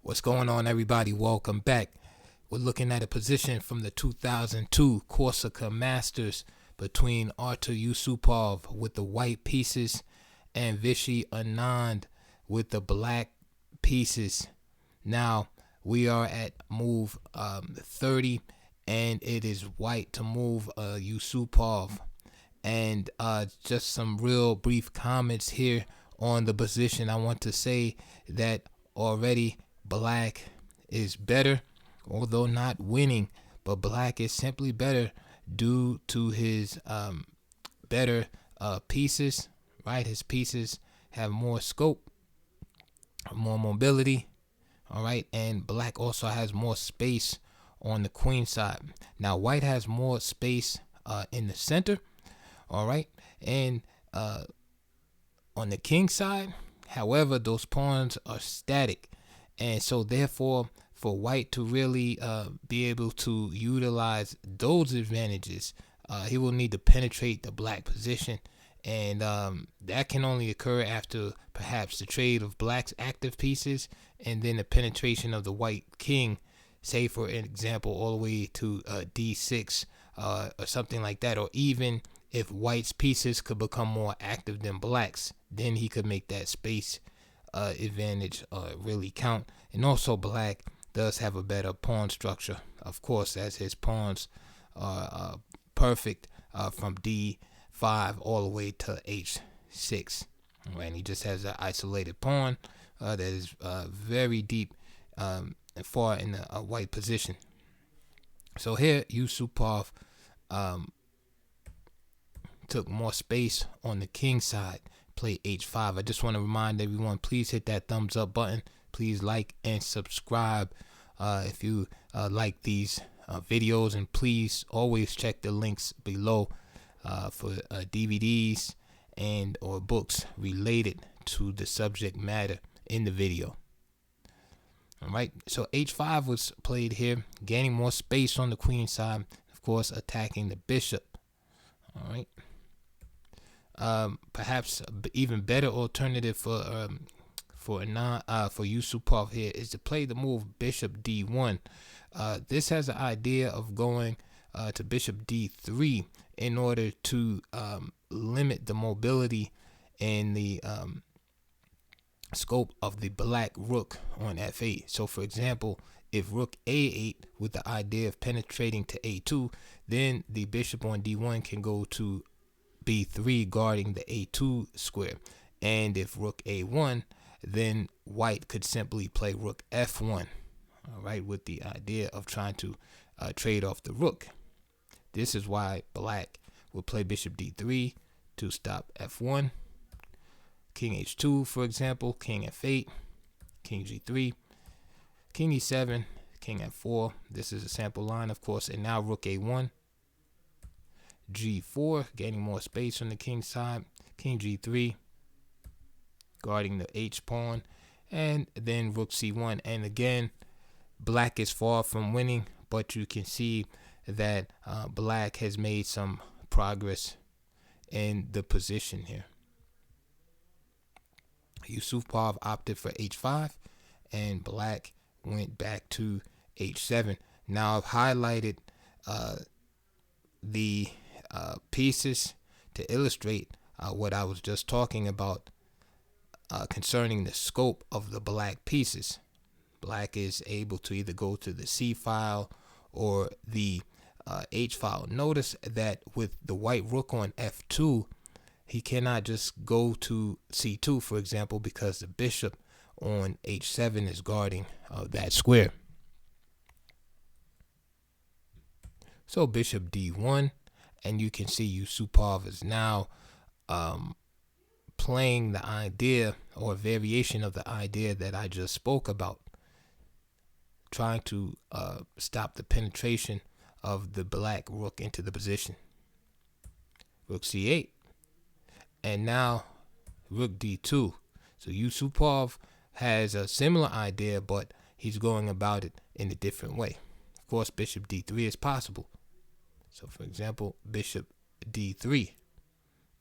What's going on, everybody? Welcome back. We're looking at a position from the 2002 Corsica Masters between Artur Yusupov with the white pieces and Vishy Anand with the black pieces. Now, we are at move 30, and it is white to move Yusupov. And just some real brief comments here on the position. I want to say that already black is better, although not winning, but black is simply better due to his better pieces, right? His pieces have more scope, more mobility, all right? And black also has more space on the queen side. Now, white has more space in the center, all right? And on the king side, however, those pawns are static. And so therefore, for white to really be able to utilize those advantages, he will need to penetrate the black position. And that can only occur after perhaps the trade of black's active pieces and then the penetration of the white king, say for example, all the way to d6 or something like that. Or even if white's pieces could become more active than black's, then he could make that space advantage really count. And also black does have a better pawn structure, of course, as his pawns are perfect from d5 all the way to h6. And he just has an isolated pawn that is very deep and far in the white position. So here Yusupov took more space on the king side, play h5. I just want to remind everyone, please hit that thumbs up button. Please like and subscribe if you like these videos, and please always check the links below for DVDs and or books related to the subject matter in the video. All right, so h5 was played here, gaining more space on the queen side, of course attacking the bishop. All right. Perhaps even better alternative for Yusupov here is to play the move bishop d1. This has an idea of going to bishop d3 in order to limit the mobility and the scope of the black rook on f8. So for example, if rook a8 with the idea of penetrating to a2, then the bishop on d1 can go to b3 guarding the a2 square. And if rook a1, then white could simply play rook f1, all right, with the idea of trying to trade off the rook. This is why black will play bishop d3 to stop f1, king h2, for example, king f8, king g3, king e7, king f4. This is a sample line, of course. And now rook a1, g4, gaining more space on the king side, king g3, guarding the h pawn, and then rook c1. And again, black is far from winning, but you can see that black has made some progress in the position here. Yusupov opted for h5, and black went back to h7. Now I've highlighted the pieces to illustrate what I was just talking about concerning the scope of the black pieces. Black is able to either go to the c file or the h file. Notice that with the white rook on f2, he cannot just go to c2, for example, because the bishop on h7 is guarding that square. So bishop d1, and you can see Yusupov is now playing the idea or variation of the idea that I just spoke about, trying to stop the penetration of the black rook into the position. Rook c8, and now rook d2. So Yusupov has a similar idea, but he's going about it in a different way. Of course, bishop d3 is possible. So for example, bishop d3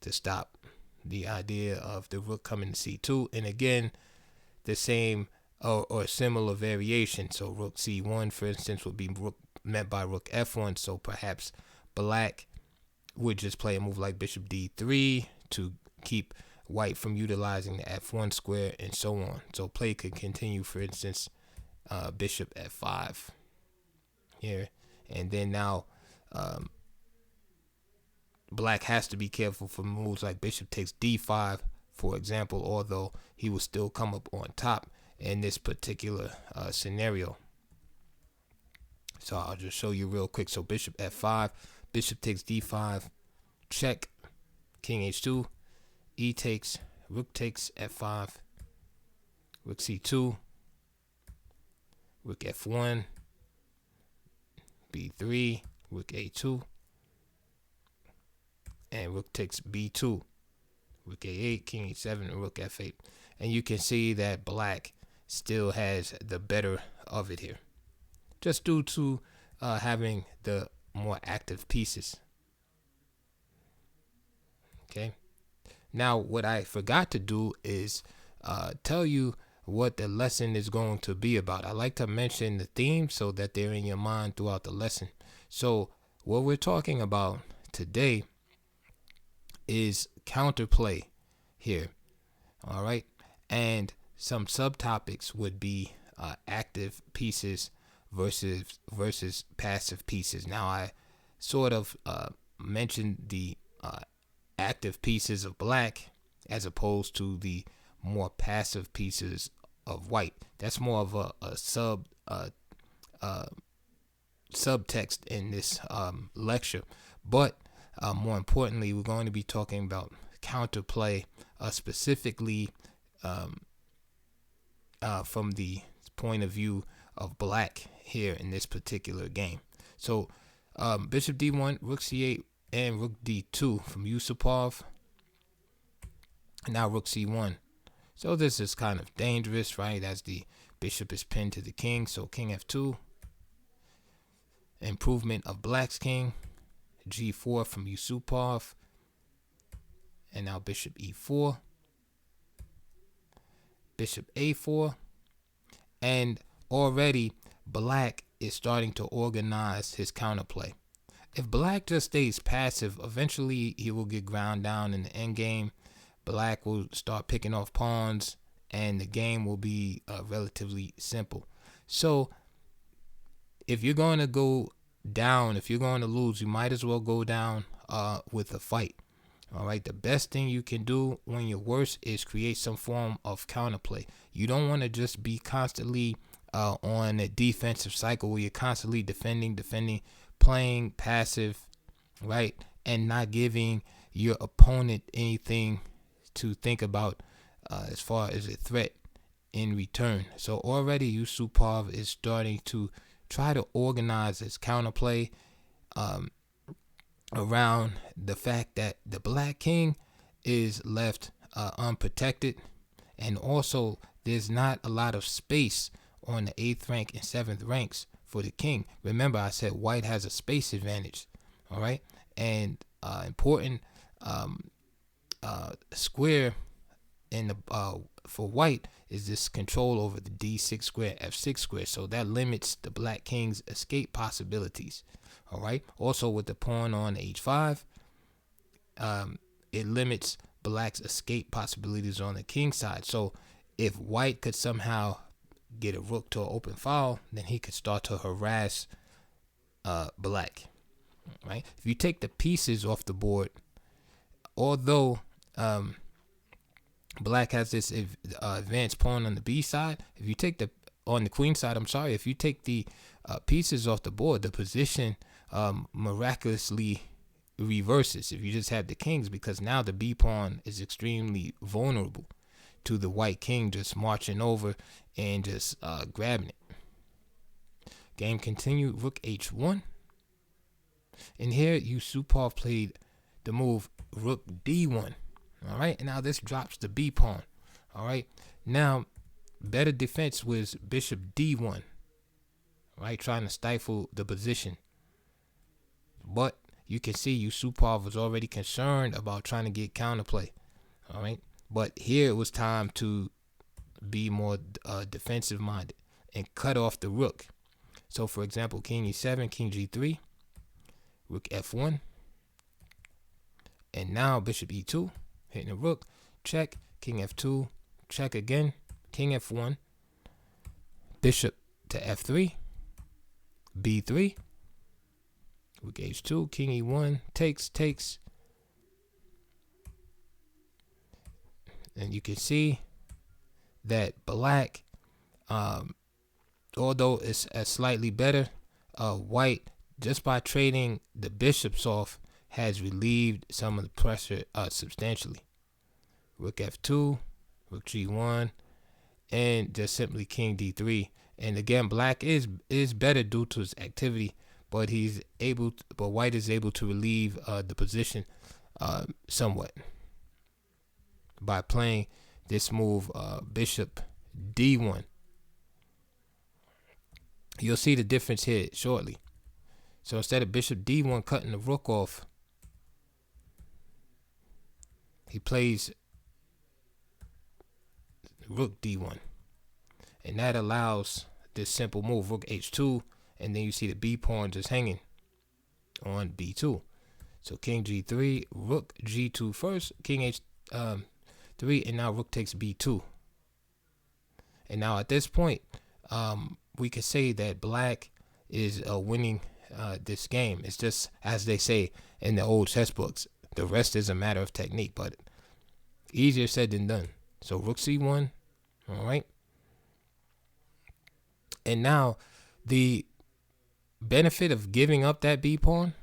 to stop the idea of the rook coming to c2. And again, the same or similar variation. So rook c1, for instance, would be met by rook f1. So perhaps black would just play a move like bishop d3 to keep white from utilizing the f1 square, and so on. So play could continue, for instance, bishop f5 here, and then now black has to be careful for moves like bishop takes d5, for example, although he will still come up on top in this particular scenario. So I'll just show you real quick. So bishop f5, bishop takes d5, check, king h2, e takes, rook takes f5, rook c2, rook f1, b3, rook a2, and rook takes b2, rook a8, king h7, and rook f8. And you can see that black still has the better of it here, just due to having the more active pieces. Okay. Now, what I forgot to do is tell you what the lesson is going to be about. I like to mention the theme so that they're in your mind throughout the lesson. So what we're talking about today is counterplay here. All right. And some subtopics would be active pieces versus passive pieces. Now, I sort of mentioned the active pieces of black as opposed to the more passive pieces of white. That's more of a subtext in this lecture. But more importantly, we're going to be talking about counterplay, specifically from the point of view of black here in this particular game. So bishop d1, rook c8, and rook d2 from Yusupov. Now rook c1. So this is kind of dangerous, right? As the bishop is pinned to the king. So king f2. Improvement of black's king. g4 from Yusupov. And now bishop e4. Bishop a4. And already black is starting to organize his counterplay. If black just stays passive, eventually he will get ground down in the endgame. Black will start picking off pawns, and the game will be relatively simple. So if you're going to go down, if you're going to lose, you might as well go down with a fight. All right. The best thing you can do when you're worse is create some form of counterplay. You don't want to just be constantly on a defensive cycle where you're constantly defending, playing passive, right, and not giving your opponent anything to think about as far as a threat in return. So already Yusupov is starting to try to organize his counterplay around the fact that the black king is left unprotected, and also there's not a lot of space on the 8th rank and 7th ranks for the king. Remember, I said white has a space advantage. All right. And important square in the for white is this control over the d6 square, f6 square. So that limits the black king's escape possibilities. All right. Also, with the pawn on h5, it limits black's escape possibilities on the king side. So if white could somehow get a rook to an open file, then he could start to harass black. Right. If you take the pieces off the board, although black has this advanced pawn on the b side, if you take on the queen side, if you take the pieces off the board, the position miraculously reverses if you just have the kings, because now the b pawn is extremely vulnerable to the white king just marching over and just grabbing it. Game continued, rook h1. And here Yusupov played the move rook d1. All right, and now this drops the b pawn. All right, now better defense was bishop d1. Right, trying to stifle the position. But you can see Yusupov was already concerned about trying to get counterplay. All right, but here it was time to be more defensive minded and cut off the rook. So for example, king e7, king g3, rook f1, and now bishop e2, hitting the rook, check, king f2, check again, king f1, bishop to f3, b3, rook h2, king e1, takes, and you can see that black, although it's slightly better, white, just by trading the bishops off, has relieved some of the pressure substantially. Rook f2, rook g1, and just simply king d3. And again, black is better due to his activity, but white is able to relieve the position somewhat by playing this move, bishop d1. You'll see the difference here shortly. So instead of bishop d1 cutting the rook off, he plays rook d1, and that allows this simple move, rook h2, and then you see the b pawn just hanging on b2. So king g3, rook g2 first, king h3, and now rook takes b2. And now at this point, we could say that black is winning this game. It's just, as they say in the old chess books, the rest is a matter of technique, but easier said than done. So rook c1, all right. And now the benefit of giving up that b pawn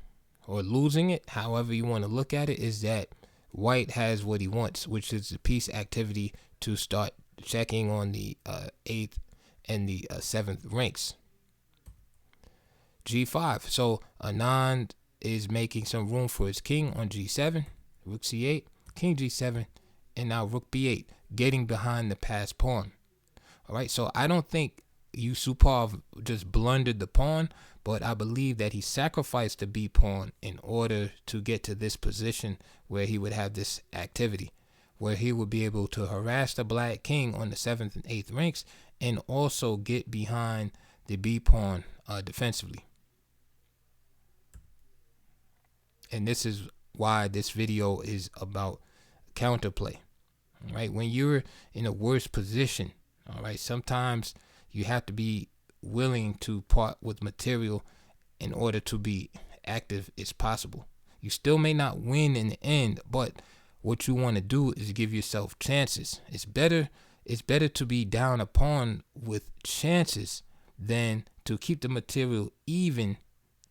or losing it, however you want to look at it, is that white has what he wants, which is the piece activity to start checking on the 8th and the 7th ranks. g5. So Anand is making some room for his king on g7, rook c8, king g7, and now rook b8, getting behind the passed pawn. All right, so I don't think Yusupov just blundered the pawn, but I believe that he sacrificed the b pawn in order to get to this position where he would have this activity, where he would be able to harass the black king on the 7th and 8th ranks and also get behind the b pawn defensively. And this is why this video is about counterplay. All right, when you're in a worse position, all right, sometimes you have to be willing to part with material in order to be active as possible. You still may not win in the end, but what you want to do is give yourself chances. It's better to be down a pawn with chances than to keep the material even,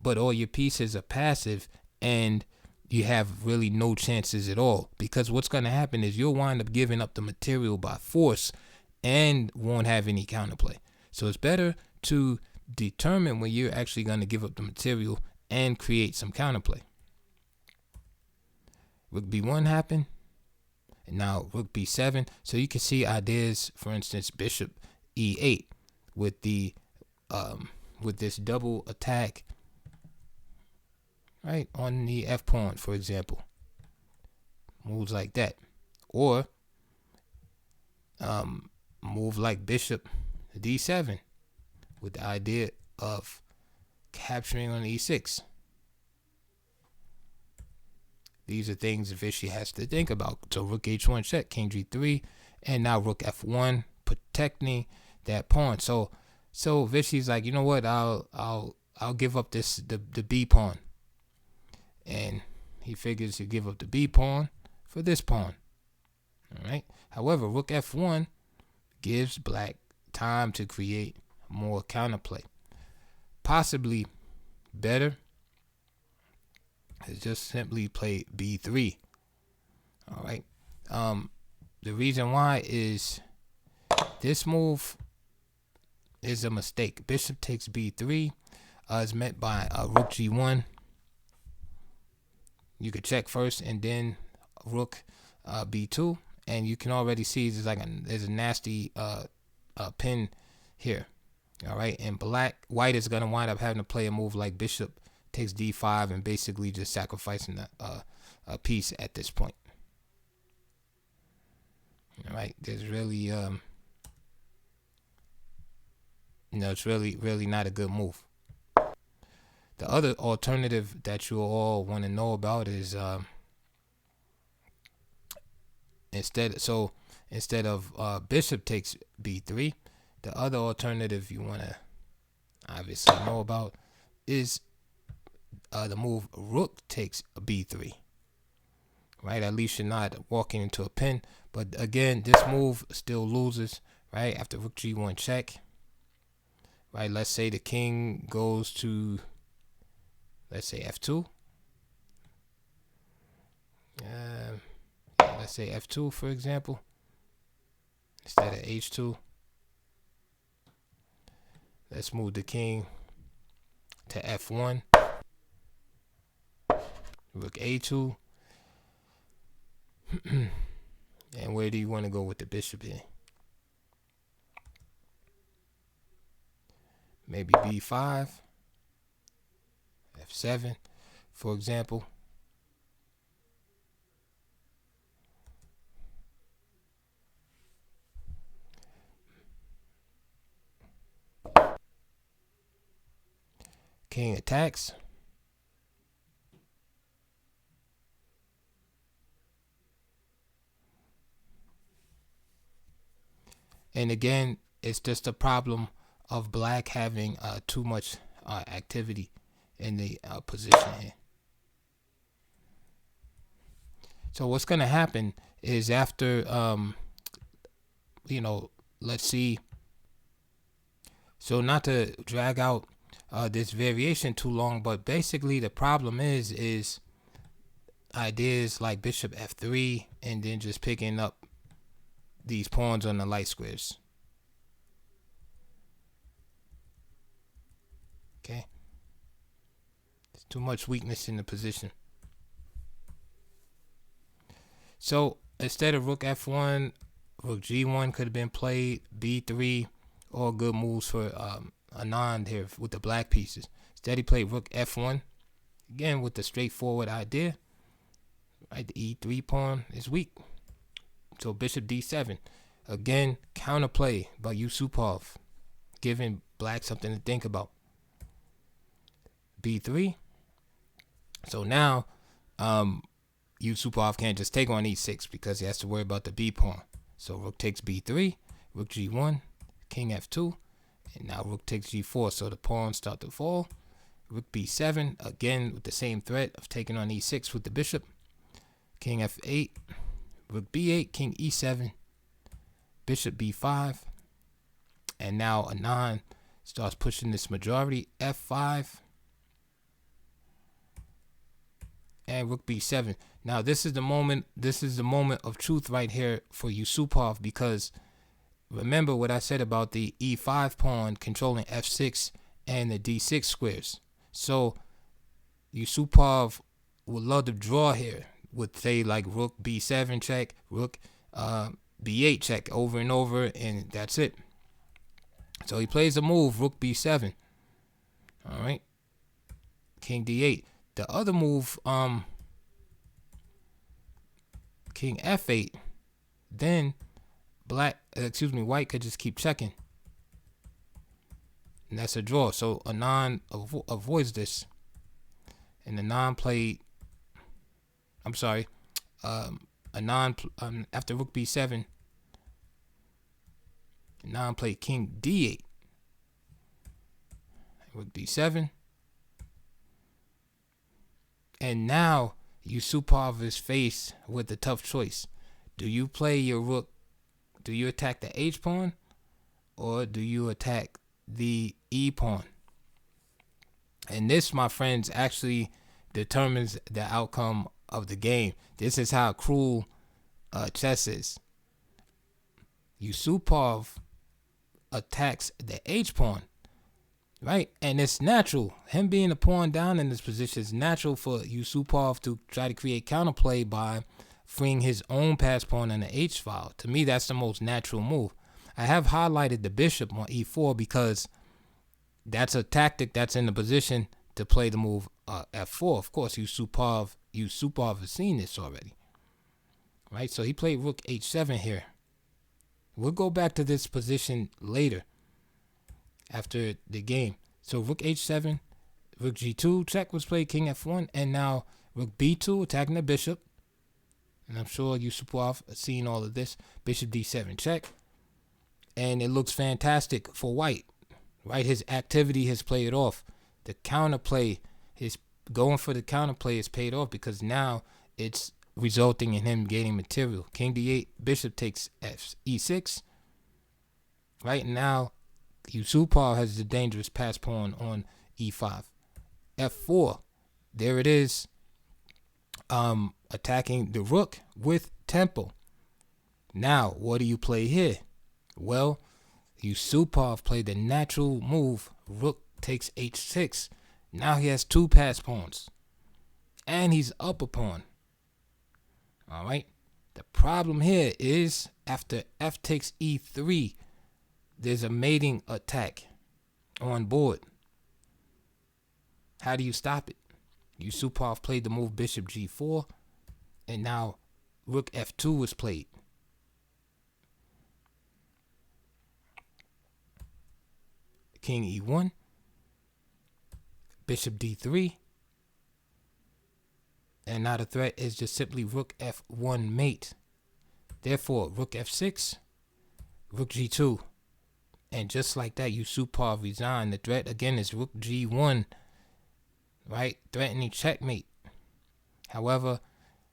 but all your pieces are passive and you have really no chances at all. Because what's going to happen is you'll wind up giving up the material by force and won't have any counterplay. So it's better to determine when you're actually going to give up the material and create some counterplay. Rook b1 happened, and now rook b7. So you can see ideas, for instance, bishop e8 with the with this double attack, right, on the f pawn, for example. Moves like that, or move like bishop d7 with the idea of capturing on e6. These are things Vishy has to think about. So rook h1 check, king g3, and now rook f1, protecting that pawn. So Vishy's like, you know what? I'll give up the b pawn, and he figures he'll give up the b pawn for this pawn. All right. However, rook f1 gives black time to create more counterplay. Possibly better is just simply play b3. All right. The reason why is this move is a mistake. Bishop takes b3 is met by rook g1. You could check first and then rook b2, and you can already see there's a nasty pin here. All right, and white is gonna wind up having to play a move like bishop takes d5 and basically just sacrificing a piece at this point. All right, there's really it's really not a good move. The other alternative that you all want to know about is instead of bishop takes b3, the other alternative you want to obviously know about is the move rook takes b3. Right, at least you're not walking into a pin. But again, this move still loses. Right, after rook g1 check. Right, let's say the king goes to, let's say f2. Let's say f2 for example, instead of h2. Let's move the king to f1. Rook a2. And where do you want to go with the bishop in? Maybe b5, f7, for example. King attacks. And again, it's just a problem of black having too much activity in the position here. So what's going to happen is after, let's see. So not to drag out this variation too long, but basically the problem is ideas like bishop f3 and then just picking up these pawns on the light squares. Okay, there's too much weakness in the position. So instead of rook f1, rook g1 could have been played, b3, all good moves for Anand here with the black pieces. Instead he played rook f1, again with the straightforward idea. Right, the e3 pawn is weak. So bishop d7, again counterplay by Yusupov, giving black something to think about. b3. So now Yusupov can't just take on e6 because he has to worry about the b pawn. So rook takes b3, rook g1, king f2, and now rook takes g4. So the pawns start to fall. Rook b7, again with the same threat of taking on e6 with the bishop. King f8, rook b8, king e7, bishop b5, and now Anand starts pushing this majority, f5, and rook b7. Now this is the moment of truth right here for Yusupov, because remember what I said about the e5 pawn controlling f6 and the d6 squares. So Yusupov would love to draw here, would say like rook b7 check, rook b8 check over and over, and that's it. So he plays a move, rook b7. All right, king d8. The other move, king f8. Then white could just keep checking, and that's a draw. So Anand avoids this, and Anand played. I'm sorry. Anand after rook b7, Anand played king d8. Rook d7, and now Yusupov is faced with a tough choice. Do you play your rook? Do you attack the h pawn, or do you attack the e pawn? And this, my friends, actually determines the outcome of the game. This is how cruel chess is. Yusupov attacks the h pawn, right? And it's natural. Him being a pawn down in this position is natural for Yusupov to try to create counterplay by freeing his own pass pawn in the h file. To me, that's the most natural move. I have highlighted the bishop on e4 because that's a tactic that's in the position to play the move f4. Of course, Yusupov has seen this already, right? So he played rook h7 here. We'll go back to this position later. after the game. So rook h7, rook g2 check was played, king f1, and now rook b2 attacking the bishop. And I'm sure Yusupov has seen all of this. Bishop d7 check. And it looks fantastic for white, right? His activity has played off. The counterplay, his going for the counterplay is paid off because now it's resulting in him gaining material. King d8, bishop takes e6. Right now, Yusupov has the dangerous pass pawn on e5. f4, there it is, attacking the rook with tempo. Now, what do you play here? Well, Yusupov played the natural move, rook takes h6. Now he has 2 pass pawns, and he's up a pawn. All right. The problem here is after f takes e3, there's a mating attack on board. How do you stop it? Yusupov played the move bishop g4, and now rook f2 was played. King e1, bishop d3, and now the threat is just simply rook f1 mate. Therefore, rook f6, rook g2, and just like that, Yusupov resigned. The threat again is rook g1, right? Threatening checkmate. However,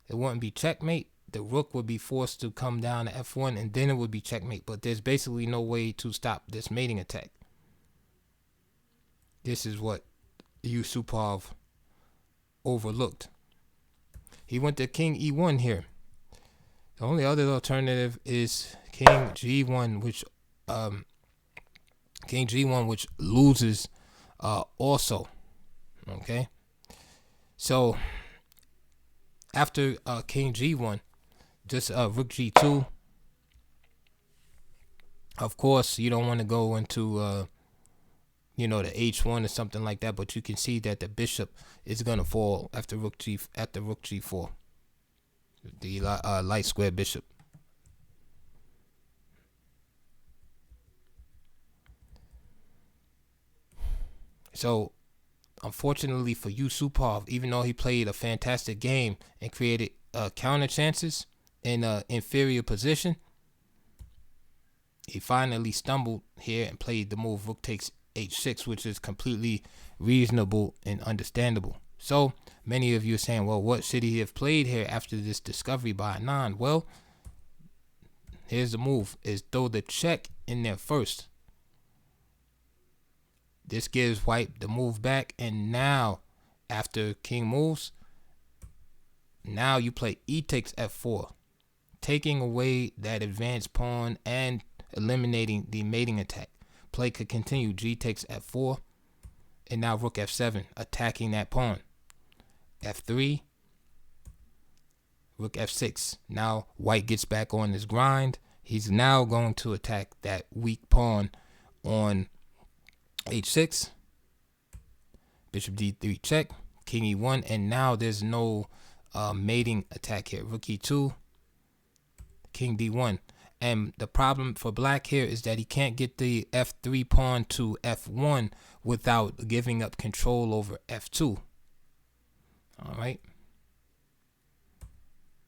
it wouldn't be checkmate. The rook would be forced to come down to f1, and then it would be checkmate. But there's basically no way to stop this mating attack. This is what Yusupov overlooked. He went to king e1 here. The only other alternative is king g1, which loses also. Okay. So after king g1, just rook g2. Of course, you don't want to go into the h1 or something like that, but you can see that the bishop is gonna fall after rook g4, the light square bishop. So, unfortunately for Yusupov, even though he played a fantastic game and created counter chances in an inferior position, he finally stumbled here and played the move rook takes h6, which is completely reasonable and understandable. So many of you are saying, well, what should he have played here after this discovery by Anand? Well, here's the move, is throw the check in there first. This gives white the move back, and now after king moves, now you play e takes f4, taking away that advanced pawn and eliminating the mating attack. Play could continue, g takes f4, and now rook f7, attacking that pawn. f3, rook f6. Now white gets back on his grind. He's now going to attack that weak pawn on h6, bishop d3 check, king e1, and now there's no mating attack here. Rook e2, king d1. And the problem for black here is that he can't get the f3 pawn to f1 without giving up control over f2. All right.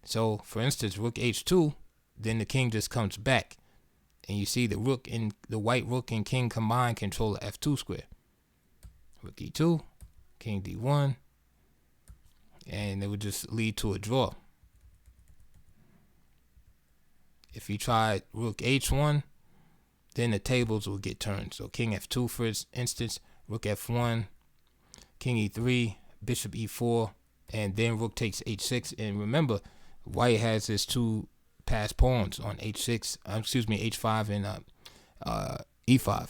So, for instance, rook h2, then the king just comes back. And you see the white rook and king combined control of f2 square. Rook e2, king d1, and it would just lead to a draw. If you try rook h1, then the tables will get turned. So king f2, for instance, rook f1, king e3, bishop e4, and then rook takes h6. And remember, white has his 2 pass pawns on h6, h5 and e5.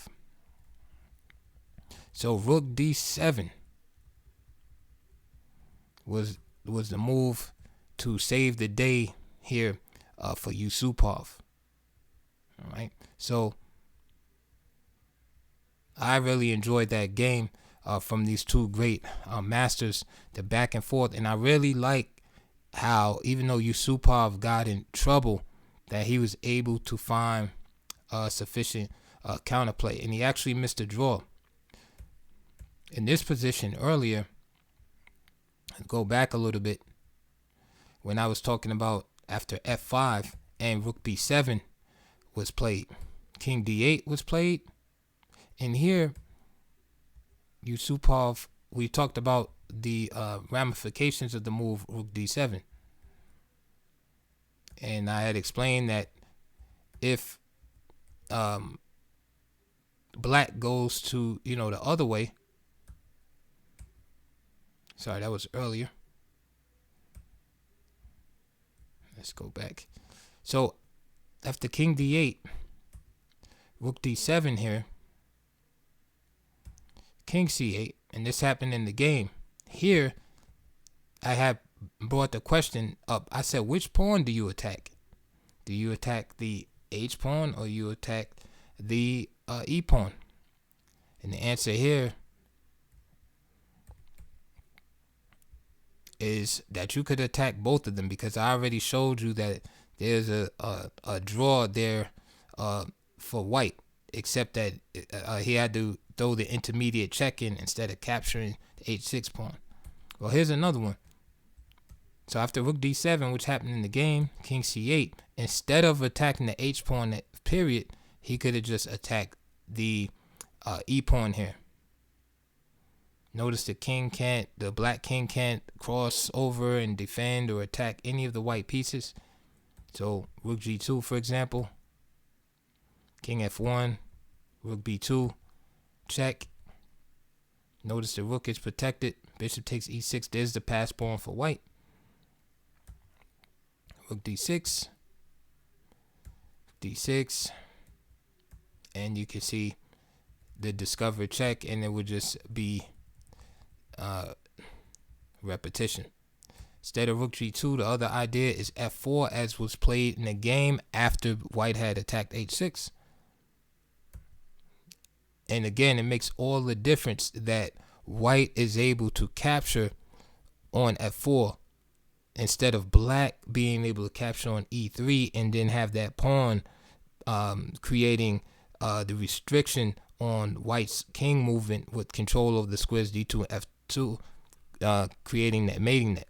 So rook d7 was the move to save the day here for Yusupov. All right. So I really enjoyed that game from these 2 great masters, the back and forth, and I really like how, even though Yusupov got in trouble, that he was able to find sufficient counterplay, and he actually missed a draw. In this position earlier, go back a little bit, when I was talking about after f5 and rook b7 was played, king d8 was played, and here Yusupov, we talked about the ramifications of the move rook d7, and I had explained that if black goes to, the other way, sorry, that was earlier, let's go back. So after king d8, rook d7 here, king c8, and this happened in the game. Here, I have brought the question up. I said, which pawn do you attack? Do you attack the h pawn or you attack the e pawn? And the answer here is that you could attack both of them, because I already showed you that there's a draw there for white, except that he had to throw the intermediate check in instead of capturing the h6 pawn. Well, here's another one. So after rook d7, which happened in the game, king c8, instead of attacking the h pawn period, he could have just attacked the e pawn here. Notice the black king can't cross over and defend or attack any of the white pieces. So rook g2, for example, king f1, rook b2, check. Notice the rook is protected. Bishop takes e6. There's the pass pawn for white. Rook d6, d6, and you can see the discovered check, and it would just be repetition. Instead of rook g2, the other idea is f4, as was played in the game after white had attacked h6. And again, it makes all the difference that white is able to capture on f4 instead of black being able to capture on e3 and then have that pawn creating the restriction on white's king movement with control over the squares d2 and f2, creating that mating net.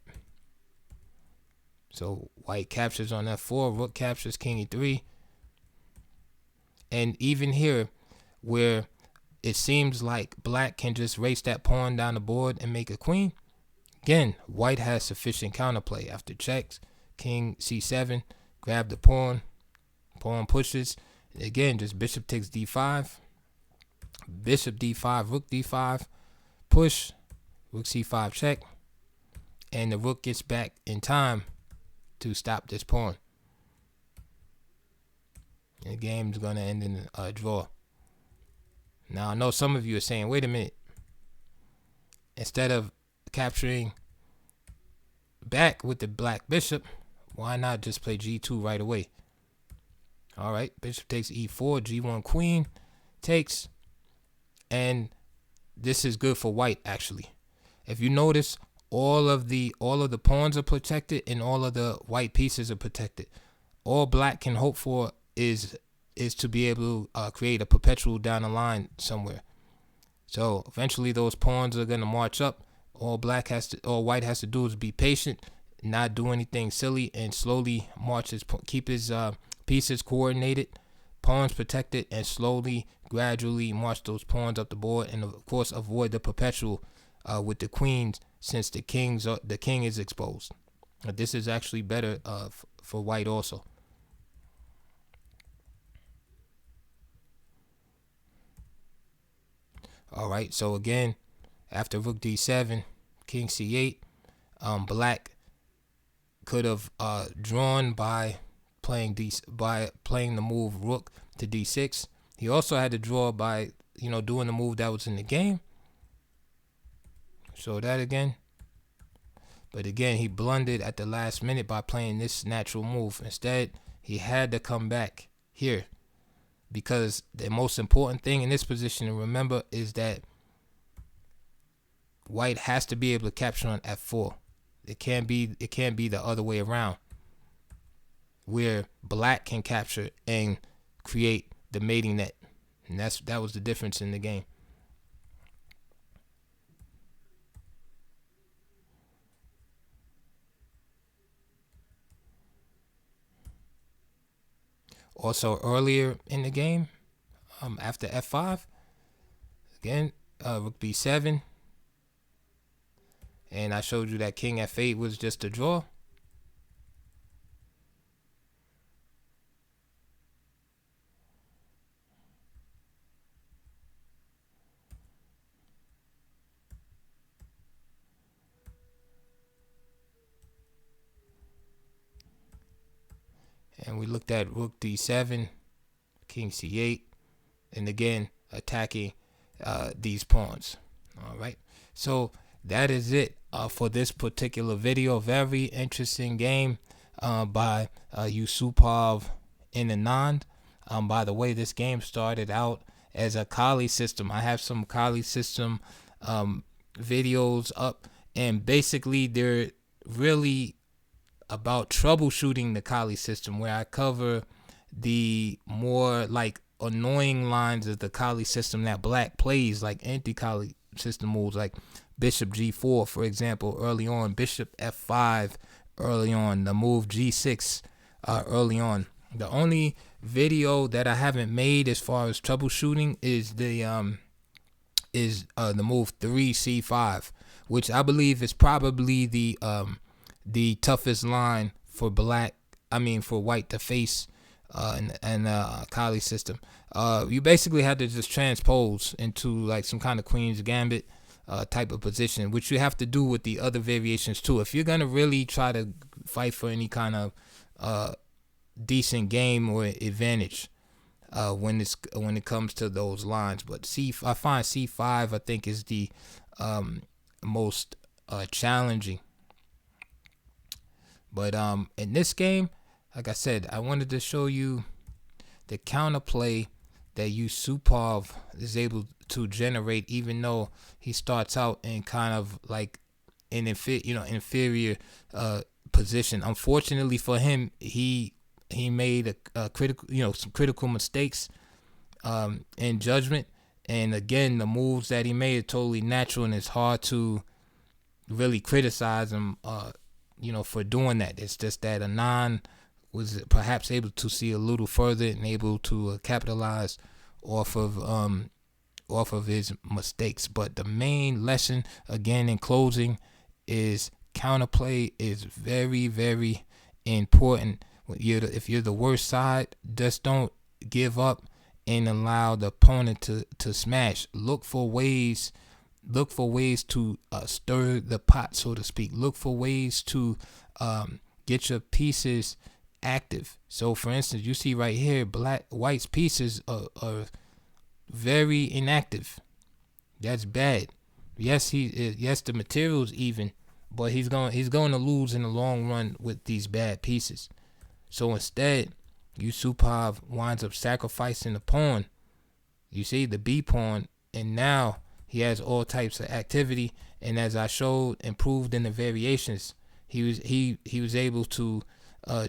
So white captures on f4, rook captures king e3. And even here, where it seems like black can just race that pawn down the board and make a queen, again, white has sufficient counterplay. After checks, king c7, grab the pawn, pawn pushes. Again, just bishop takes d5, bishop d5, rook d5, push, rook c5 check, and the rook gets back in time to stop this pawn. And the game's going to end in a draw. Now, I know some of you are saying, wait a minute. Instead of capturing back with the black bishop, why not just play g2 right away? All right, bishop takes e4, g1 queen takes, and this is good for white actually. If you notice, all of the pawns are protected and all of the white pieces are protected. All black can hope for is to be able to create a perpetual down the line somewhere. So eventually those pawns are going to march up. All white has to do is be patient, not do anything silly, and slowly march keep his pieces coordinated, pawns protected, and slowly, gradually march those pawns up the board, and of course avoid the perpetual with the queens, since the king is exposed. This is actually better for white also. All right, so again, after rook d7, king c8, black could have drawn by playing the move rook to d6. He also had to draw by doing the move that was in the game. Show that again. But again, he blundered at the last minute by playing this natural move. Instead, he had to come back here, because the most important thing in this position to remember is that white has to be able to capture on f4. It can't be the other way around, where black can capture and create the mating net. And that was the difference in the game. Also earlier in the game, after f5, again, rook b7, and I showed you that king f8 was just a draw. And we looked at rook d7, king c8, and again attacking these pawns. All right, so that is it for this particular video. Very interesting game by Yusupov and Anand. By the way, this game started out as a Kali system. I have some Kali system videos up, and basically they're really about troubleshooting the Kali system, where I cover the more like annoying lines of the Kali system that black plays, like anti-Kali system moves, like bishop g4, for example, early on, bishop f5 early on, the move g6 early on. The only video that I haven't made as far as troubleshooting is the move 3c5, which I believe is probably the toughest line for for white to face and Kali system. You basically have to just transpose into like some kind of Queen's Gambit type of position, which you have to do with the other variations too. If you're gonna really try to fight for any kind of decent game or advantage when it comes to those lines. But I find c5 I think is the most challenging. But in this game, like I said, I wanted to show you the counterplay that Yusupov is able to generate, even though he starts out in kind of like an inferior position. Unfortunately for him, he made a critical, some critical mistakes in judgment. And again, the moves that he made are totally natural, and it's hard to really criticize him for doing that. It's just that Anand was perhaps able to see a little further and able to capitalize off of his mistakes. But the main lesson, again, in closing, is counterplay is very, very important. If you're the worst side, just don't give up and allow the opponent to smash. Look for ways to stir the pot, so to speak. Look for ways to get your pieces active. So for instance, you see right here, white's pieces are very inactive. That's bad. Yes, the material's even, but he's going to lose in the long run with these bad pieces. So instead, Yusupov winds up sacrificing the pawn. You see, the B pawn, and now he has all types of activity. And as I showed and proved in the variations, he was able to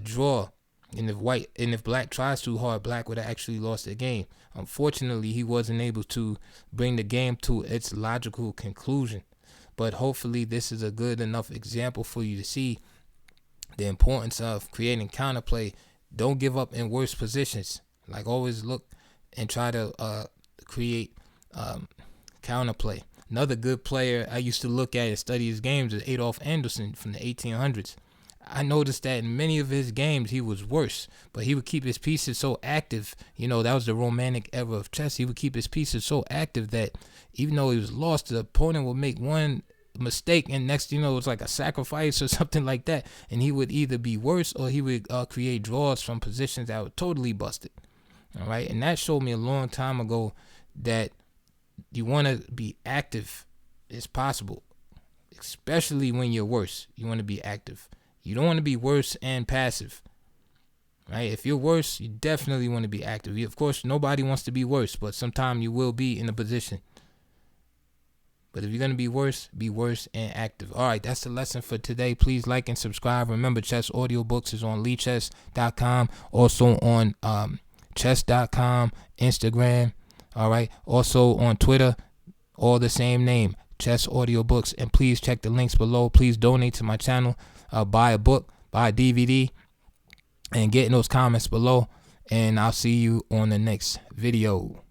draw. And if black tries too hard, black would have actually lost the game. Unfortunately, he wasn't able to bring the game to its logical conclusion. But hopefully this is a good enough example for you to see the importance of creating counterplay. Don't give up in worse positions. Like, always look and try to create counterplay. Another good player I used to look at and study his games is Adolf Anderson from the 1800s. I noticed that in many of his games he was worse, but he would keep his pieces so active. That was the romantic era of chess. He would keep his pieces so active that even though he was lost, the opponent would make one mistake, and next it was like a sacrifice or something like that, and he would either be worse or he would create draws from positions that were totally busted. All right, and that showed me a long time ago that you want to be active as possible, especially when you're worse. You want to be active. You don't want to be worse and passive. Right? If you're worse, you definitely want to be active. Of course, nobody wants to be worse, but sometimes you will be in a position. But if you're going to be worse and active. All right, that's the lesson for today. Please like and subscribe. Remember, Chess Audiobooks is on LeeChess.com, also on chess.com, Instagram, All right. Also on Twitter, all the same name, Chess Audiobooks. And please check the links below. Please donate to my channel. Buy a book, buy a DVD, and get in those comments below. And I'll see you on the next video.